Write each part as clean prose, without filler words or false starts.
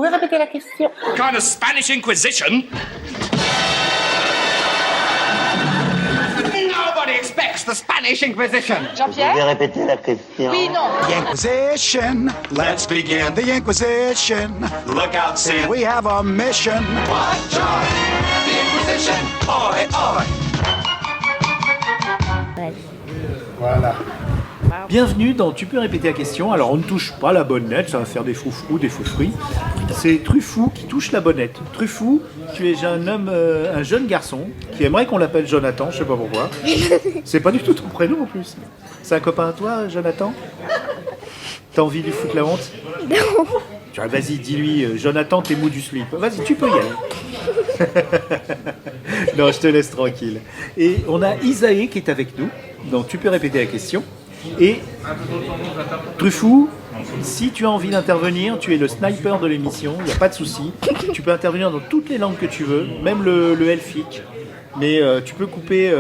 pouvez répéter la question? Kind of Spanish Inquisition? Nobody expects the Spanish Inquisition. Jean-Pierre? Vous pouvez répéter la question? Oui, non. The Inquisition, let's begin the Inquisition. Look out, Sid. We have a mission. Watch out! The Inquisition! Oi, oi! Voilà. Bienvenue dans Tu peux répéter la question. Alors on ne touche pas la bonnette, ça va faire des froufrous, des faux fruits. C'est Truffou qui touche la bonnette. Truffou, tu es un jeune garçon qui aimerait qu'on l'appelle Jonathan, je sais pas pourquoi. C'est pas du tout ton prénom en plus. C'est un copain à toi, Jonathan? T'as envie de lui foutre la honte? Non. Vas-y, dis-lui, Jonathan, t'es mou du slip. Vas-y, tu peux y aller. Non, je te laisse tranquille. Et on a Isaïe qui est avec nous, donc tu peux répéter la question. Et Truffou, si tu as envie d'intervenir, tu es le sniper de l'émission, il n'y a pas de souci. Tu peux intervenir dans toutes les langues que tu veux, même le elfique. Mais tu peux couper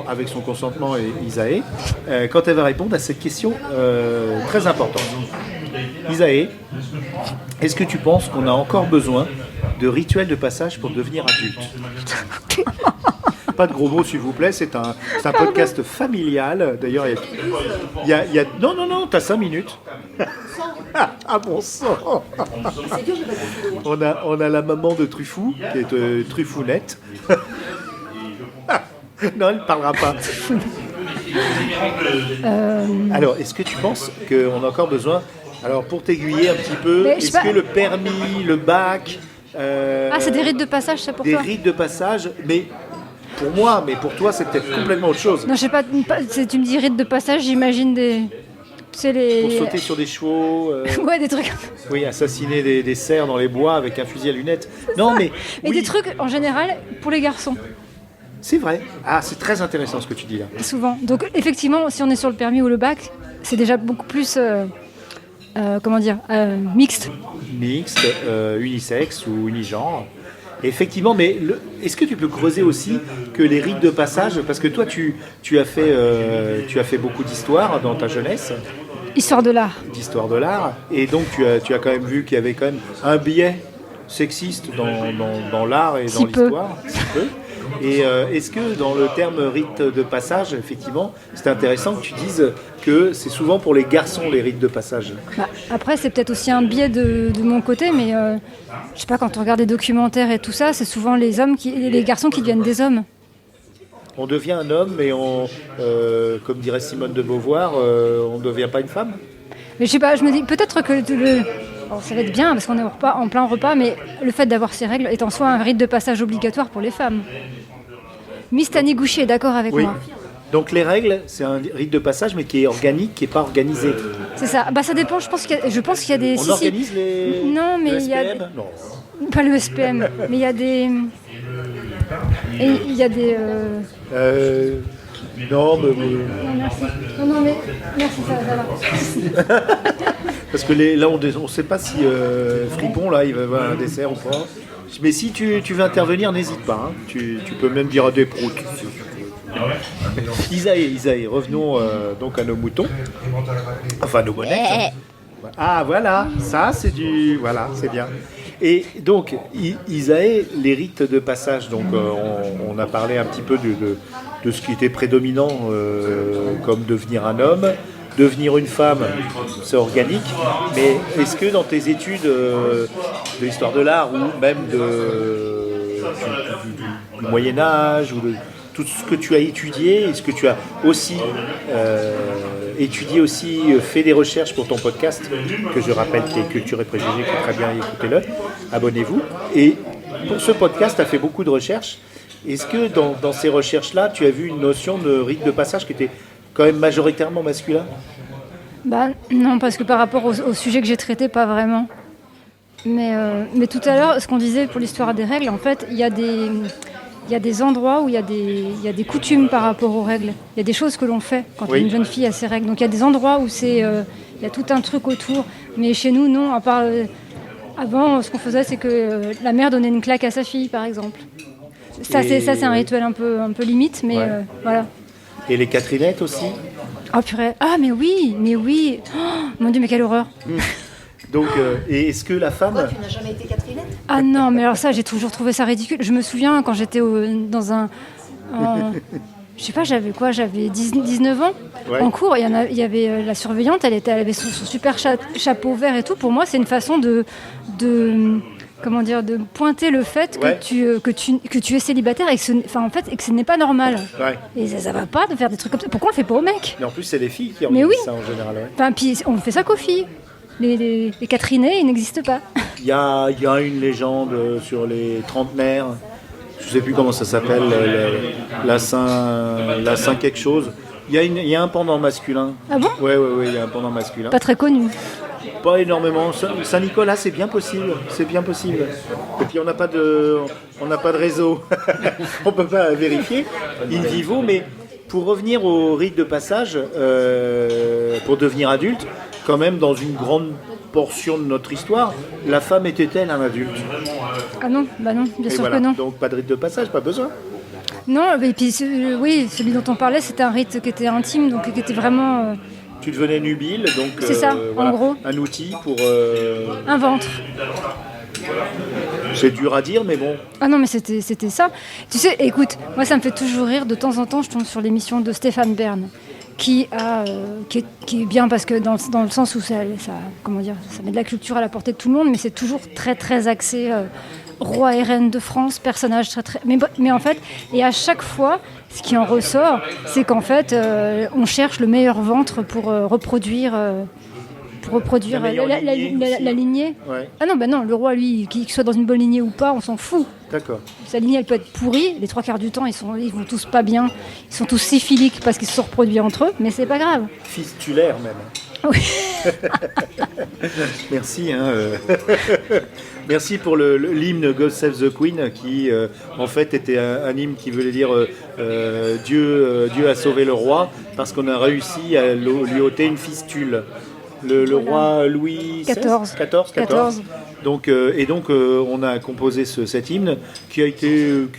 avec son consentement et Isaïe quand elle va répondre à cette question très importante. Isaïe, est-ce que tu penses qu'on a encore besoin de rituels de passage pour devenir adulte? Pas de gros mots, s'il vous plaît, c'est un podcast familial. D'ailleurs, il y a... Non, t'as 5 minutes. Ah bon sang. On a la maman de Truffou, qui est Truffounette. Non, elle ne parlera pas. Alors, est-ce que tu penses qu'on a encore besoin... Alors, pour t'aiguiller un petit peu, est-ce que le permis, le bac... c'est des rites de passage, ça pour toi? Des rites de passage, mais... Pour moi, mais pour toi, c'est peut-être complètement autre chose. Non, je sais pas, tu me dis rites de passage, j'imagine des... Pour sauter sur des chevaux... Ouais, des trucs... Oui, assassiner des cerfs dans les bois avec un fusil à lunettes. Non, mais... Et oui. des trucs, en général, pour les garçons. C'est vrai. Ah, c'est très intéressant ce que tu dis là. Souvent. Donc, effectivement, si on est sur le permis ou le bac, c'est déjà beaucoup plus... mixte. Mixte, unisexe ou unigenre. Effectivement, mais est-ce que tu peux creuser aussi que les rites de passage, parce que toi tu as fait beaucoup d'histoire dans ta jeunesse. Histoire de l'art. D'histoire de l'art, et donc tu as quand même vu qu'il y avait quand même un biais sexiste dans l'art et dans l'histoire. Si peu. Et est-ce que dans le terme rite de passage, effectivement, c'est intéressant que tu dises que c'est souvent pour les garçons les rites de passage? Après, c'est peut-être aussi un biais de mon côté, mais je sais pas, quand on regarde des documentaires et tout ça, c'est souvent les garçons qui deviennent des hommes. On devient un homme, mais comme dirait Simone de Beauvoir, on ne devient pas une femme? Mais je sais pas, je me dis peut-être que ça va être bien parce qu'on est en plein repas, mais le fait d'avoir ces règles est en soi un rite de passage obligatoire pour les femmes. Miss Taniguchi est d'accord avec moi. Donc les règles, c'est un rite de passage, mais qui est organique, qui n'est pas organisé. C'est ça. Ça dépend. Je pense qu'il y a des. On organise les. Non, mais le il y a. Non. Pas le SPM, mais il y a des. Il y a des. Non, mais. Non, merci. Non, mais merci, ça va. Parce que là, on ne sait pas si Fripon, là, il va avoir un dessert ou pas. Mais si tu veux intervenir, n'hésite pas. Hein. Tu peux même dire des proutes. Isaïe, revenons donc à nos moutons. Enfin, nos bonnettes. Ah, voilà, ça, c'est du... Voilà, c'est bien. Et donc, Isaïe, les rites de passage, donc on a parlé un petit peu de ce qui était prédominant comme devenir un homme. Devenir une femme, c'est organique, mais est-ce que dans tes études de l'histoire de l'art ou même du Moyen-Âge ou de tout ce que tu as étudié, est-ce que tu as aussi étudié aussi, fait des recherches pour ton podcast, que je rappelle qui est Culture et Préjugés, qui est très bien, écoutez-le, abonnez-vous. Et pour ce podcast, tu as fait beaucoup de recherches. Est-ce que dans ces recherches-là, tu as vu une notion de rite de passage qui était quand même majoritairement masculin? Non, parce que par rapport au sujet que j'ai traité, pas vraiment. Mais tout à l'heure, ce qu'on disait pour l'histoire des règles, en fait, il y a des endroits où il y a des coutumes par rapport aux règles. Il y a des choses que l'on fait quand une jeune fille a ses règles. Donc il y a des endroits où il y a tout un truc autour. Mais chez nous, non, à part... avant, ce qu'on faisait, c'est que la mère donnait une claque à sa fille, par exemple. Ça, c'est un rituel un peu limite, mais voilà. Et les Catherinettes aussi? Oh purée, ah mais oui, oh, mon Dieu, mais quelle horreur. Donc, et est-ce que la femme... Tu n'as jamais été Catherinette? Ah non, mais alors ça, j'ai toujours trouvé ça ridicule. Je me souviens quand j'étais dans un... je sais pas, j'avais 19 ans. Ouais. En cours, il y avait la surveillante, elle avait son super chapeau vert et tout. Pour moi, c'est une façon de pointer le fait Ouais. que tu es célibataire et que que ce n'est pas normal. Ouais. Et ça va pas de faire des trucs comme ça. Pourquoi on le fait pas aux mecs? Mais en plus, c'est les filles qui Mais organisent oui. ça en général. Ouais. Enfin, puis on fait ça qu'aux filles. Les Catherinets, ils n'existent pas. Il y a une légende sur les trentenaires. Je sais plus comment ça s'appelle, la Saint quelque chose. Il y a un pendant masculin. Ah bon? Ouais, il y a un pendant masculin. Pas très connu. Pas énormément. Saint-Nicolas, c'est bien possible. C'est bien possible. Et puis on n'a pas de réseau. On peut pas vérifier in vivo, mais pour revenir au rite de passage, pour devenir adulte, quand même dans une grande portion de notre histoire, la femme était-elle un adulte? Ah non, bah non, bien Et sûr voilà. que non. Donc pas de rite de passage, pas besoin. Non, et puis oui, celui dont on parlait, c'était un rite qui était intime, donc qui était vraiment Tu devenais nubile, donc C'est ça, en gros. un outil pour... un ventre. C'est dur à dire, mais bon. Ah non, mais c'était ça. Tu sais, écoute, moi ça me fait toujours rire, de temps en temps je tombe sur l'émission de Stéphane Bern, qui est bien parce que dans le sens où ça met de la culture à la portée de tout le monde, mais c'est toujours très très axé roi et reine de France, personnage très très... Mais en fait, et à chaque fois, ce qui en ressort, c'est qu'en fait, on cherche le meilleur ventre pour reproduire La meilleure lignée aussi. la lignée. Ouais. Ah non, bah non, le roi, lui, qu'il soit dans une bonne lignée ou pas, on s'en fout. D'accord. Sa lignée, elle peut être pourrie. Les 3 quarts du temps, ils vont tous pas bien. Ils sont tous syphiliques parce qu'ils se sont reproduits entre eux, mais c'est pas grave. Fistulaire même. Oui. Merci. Merci pour l'hymne God Save the Queen qui en fait était un hymne qui voulait dire Dieu a sauvé le roi parce qu'on a réussi à lui ôter une fistule. Le roi Louis XIV. Donc, on a composé cet hymne qui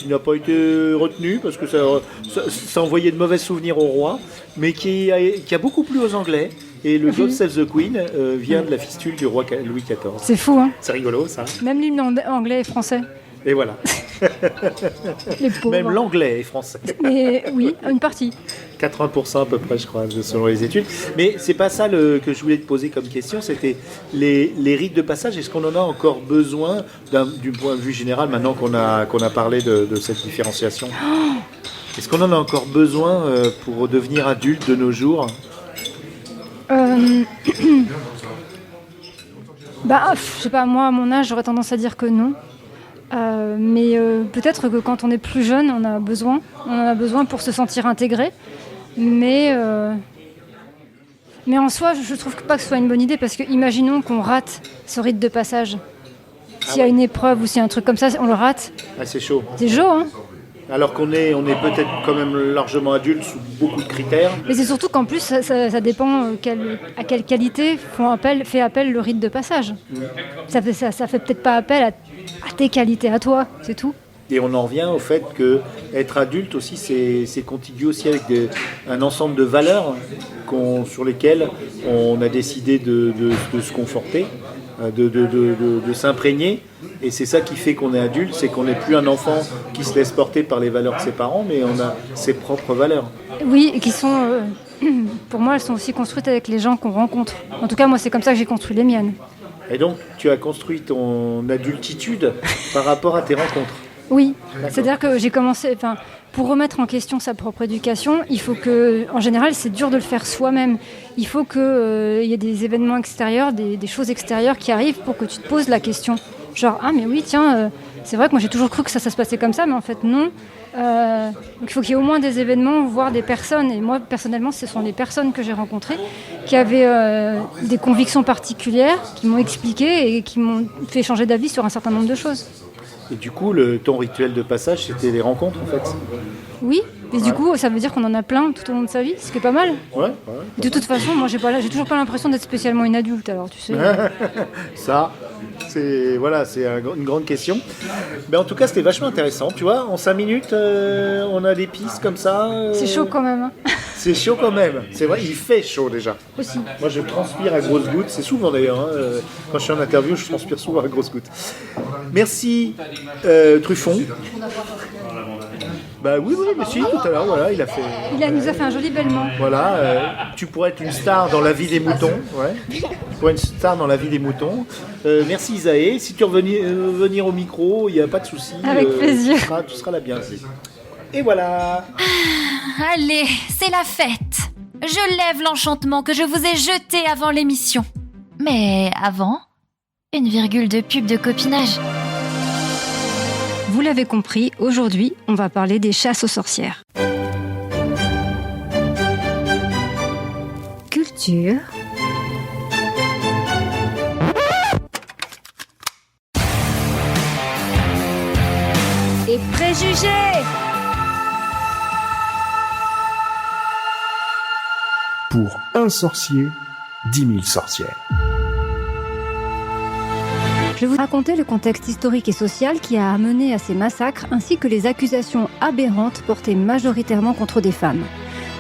n'a pas été retenu parce que ça envoyait de mauvais souvenirs au roi, mais qui a beaucoup plu aux Anglais. Et le God Save the Queen vient de la fistule du roi Louis XIV. C'est fou, hein. C'est rigolo, ça. Même l'hymne anglais et français. Et voilà. Les pauvres. Même l'anglais est français. Mais oui, une partie. 80% à peu près, je crois, selon les études. Mais c'est pas ça que je voulais te poser comme question, c'était les rites de passage. Est-ce qu'on en a encore besoin du point de vue général, maintenant qu'on a parlé de cette différenciation? Est-ce qu'on en a encore besoin pour devenir adulte de nos jours? Je sais pas, moi à mon âge j'aurais tendance à dire que non. Mais peut-être que quand on est plus jeune, on en a besoin pour se sentir intégré. Mais en soi, je trouve pas que ce soit une bonne idée parce que imaginons qu'on rate ce rite de passage. S'il y a une épreuve ou s'il y a un truc comme ça, on le rate. Ah, c'est chaud. C'est chaud, hein. Alors qu'on est peut-être quand même largement adulte sous beaucoup de critères. Mais c'est surtout qu'en plus, ça dépend à quelle qualité fait appel le rite de passage. Ça fait peut-être pas appel à tes qualités, à toi, c'est tout. Et on en revient au fait que être adulte aussi, c'est contiguë aussi avec un ensemble de valeurs sur lesquelles on a décidé de se conforter, de s'imprégner. Et c'est ça qui fait qu'on est adulte, c'est qu'on n'est plus un enfant qui se laisse porter par les valeurs de ses parents, mais on a ses propres valeurs. Oui, et qui sont, pour moi, elles sont aussi construites avec les gens qu'on rencontre. En tout cas, moi, c'est comme ça que j'ai construit les miennes. Et donc, tu as construit ton adultitude par rapport à tes rencontres. Oui, c'est-à-dire que j'ai commencé, pour remettre en question sa propre éducation, il faut que, en général, c'est dur de le faire soi-même. Il faut qu'il y ait des événements extérieurs, des choses extérieures qui arrivent pour que tu te poses la question. Genre, ah mais oui, tiens, c'est vrai que moi j'ai toujours cru que ça se passait comme ça, mais en fait non. Donc il faut qu'il y ait au moins des événements, voire des personnes. Et moi, personnellement, ce sont les personnes que j'ai rencontrées qui avaient des convictions particulières, qui m'ont expliqué et qui m'ont fait changer d'avis sur un certain nombre de choses. Et du coup, ton rituel de passage, c'était les rencontres, en fait. Oui, et du coup, ça veut dire qu'on en a plein tout au long de sa vie, ce qui est pas mal. Ouais. De toute façon, moi, j'ai toujours pas l'impression d'être spécialement une adulte, alors tu sais. Ça, c'est une grande question. Mais en tout cas, c'était vachement intéressant, tu vois. En 5 minutes, on a des pistes comme ça. C'est chaud quand même. Hein. C'est chaud quand même. C'est vrai, il fait chaud déjà. Aussi. Moi, je transpire à grosses gouttes. C'est souvent d'ailleurs. Quand je suis en interview, je transpire souvent à grosses gouttes. Merci, Truffon. Bah oui, mais si, tout à l'heure, voilà, il nous a fait un joli bêlement. Voilà, tu pourrais être une star dans la vie des moutons. Ouais. Tu pourrais être une star dans la vie des moutons. Merci Isaë. Si tu veux venir au micro, il n'y a pas de souci. Avec plaisir. Tu seras la bienvenue. Et voilà. Allez, c'est la fête. Je lève l'enchantement que je vous ai jeté avant l'émission. Mais avant, une virgule de pub de copinage. Vous l'avez compris, aujourd'hui, on va parler des chasses aux sorcières. Culture. Et préjugés. Pour un sorcier, 10 000 sorcières. Je vais vous raconter le contexte historique et social qui a amené à ces massacres ainsi que les accusations aberrantes portées majoritairement contre des femmes.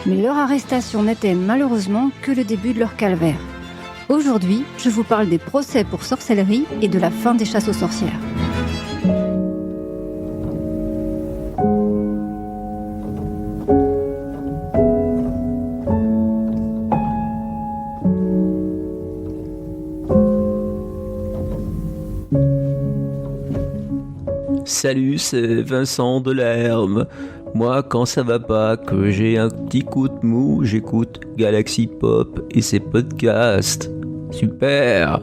Mais leur arrestation n'était malheureusement que le début de leur calvaire. Aujourd'hui, je vous parle des procès pour sorcellerie et de la fin des chasses aux sorcières. Salut, c'est Vincent Delerme. Moi, quand ça va pas, que j'ai un petit coup de mou, j'écoute Galaxy Pop et ses podcasts. Super!